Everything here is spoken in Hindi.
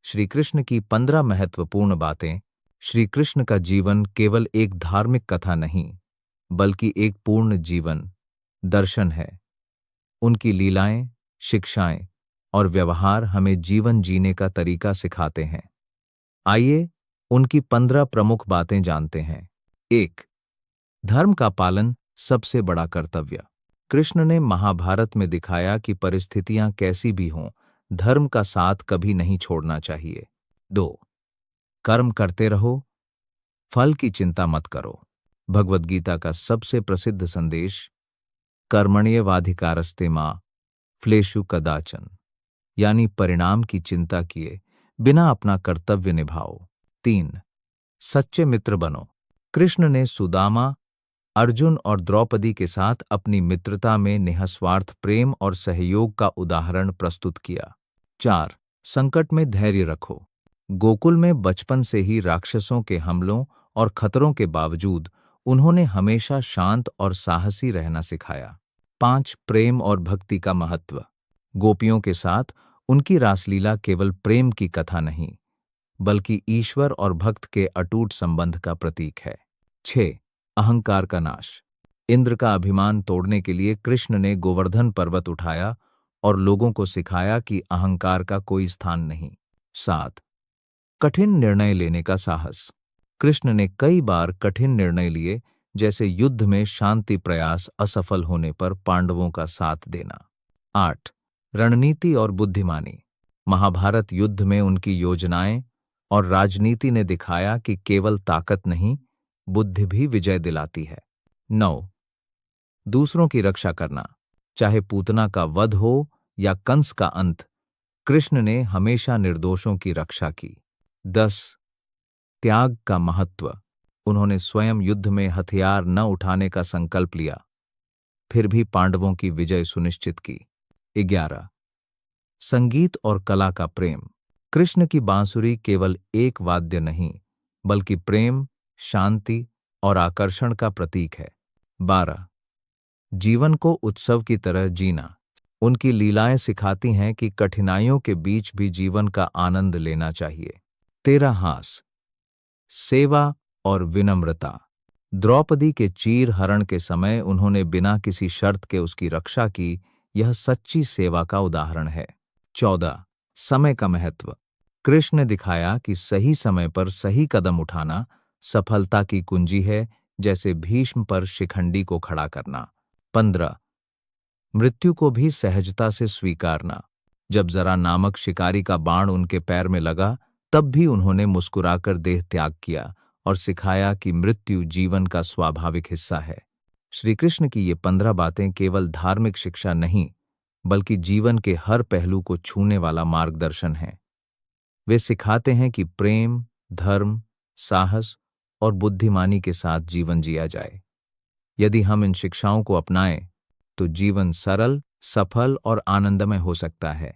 श्री कृष्ण की 15 महत्वपूर्ण बातें। श्री कृष्ण का जीवन केवल एक धार्मिक कथा नहीं, बल्कि एक पूर्ण जीवन दर्शन है। उनकी लीलाएं, शिक्षाएं और व्यवहार हमें जीवन जीने का तरीका सिखाते हैं। आइए उनकी 15 प्रमुख बातें जानते हैं। 1. धर्म का पालन सबसे बड़ा कर्तव्य। कृष्ण ने महाभारत में दिखाया कि परिस्थितियां कैसी भी हों, धर्म का साथ कभी नहीं छोड़ना चाहिए। 2. कर्म करते रहो, फल की चिंता मत करो। भगवद गीता का सबसे प्रसिद्ध संदेश कर्मण्येवाधिकारस्ते मा फलेषु कदाचन, यानी परिणाम की चिंता किए बिना अपना कर्तव्य निभाओ। 3. सच्चे मित्र बनो। कृष्ण ने सुदामा, अर्जुन और द्रौपदी के साथ अपनी मित्रता में निःस्वार्थ प्रेम और सहयोग का उदाहरण प्रस्तुत किया। 4. संकट में धैर्य रखो। गोकुल में बचपन से ही राक्षसों के हमलों और खतरों के बावजूद उन्होंने हमेशा शांत और साहसी रहना सिखाया। 5. प्रेम और भक्ति का महत्व। गोपियों के साथ उनकी रासलीला केवल प्रेम की कथा नहीं, बल्कि ईश्वर और भक्त के अटूट संबंध का प्रतीक है। 6. अहंकार का नाश। इंद्र का अभिमान तोड़ने के लिए कृष्ण ने गोवर्धन पर्वत उठाया और लोगों को सिखाया कि अहंकार का कोई स्थान नहीं। 7. कठिन निर्णय लेने का साहस। कृष्ण ने कई बार कठिन निर्णय लिए, जैसे युद्ध में शांति प्रयास असफल होने पर पांडवों का साथ देना। 8. रणनीति और बुद्धिमानी। महाभारत युद्ध में उनकी योजनाएं और राजनीति ने दिखाया कि केवल ताकत नहीं, बुद्धि भी विजय दिलाती है। 9. दूसरों की रक्षा करना। चाहे पूतना का वध हो या कंस का अंत, कृष्ण ने हमेशा निर्दोषों की रक्षा की। 10. त्याग का महत्व। उन्होंने स्वयं युद्ध में हथियार न उठाने का संकल्प लिया, फिर भी पांडवों की विजय सुनिश्चित की। 11. संगीत और कला का प्रेम। कृष्ण की बांसुरी केवल एक वाद्य नहीं, बल्कि प्रेम, शांति और आकर्षण का प्रतीक है। 12. जीवन को उत्सव की तरह जीना। उनकी लीलाएं सिखाती हैं कि कठिनाइयों के बीच भी जीवन का आनंद लेना चाहिए। 13. हास, सेवा और विनम्रता। द्रौपदी के चीर हरण के समय उन्होंने बिना किसी शर्त के उसकी रक्षा की, यह सच्ची सेवा का उदाहरण है। 14. समय का महत्व। कृष्ण ने दिखाया कि सही समय पर सही कदम उठाना सफलता की कुंजी है, जैसे भीष्म पर शिखंडी को खड़ा करना। 15. मृत्यु को भी सहजता से स्वीकारना। जब जरा नामक शिकारी का बाण उनके पैर में लगा, तब भी उन्होंने मुस्कुराकर देह त्याग किया और सिखाया कि मृत्यु जीवन का स्वाभाविक हिस्सा है। श्री कृष्ण की ये 15 बातें केवल धार्मिक शिक्षा नहीं, बल्कि जीवन के हर पहलू को छूने वाला मार्गदर्शन है। वे सिखाते हैं कि प्रेम, धर्म, साहस और बुद्धिमानी के साथ जीवन जिया जाए। यदि हम इन शिक्षाओं को अपनाएं, तो जीवन सरल, सफल और आनंदमय हो सकता है।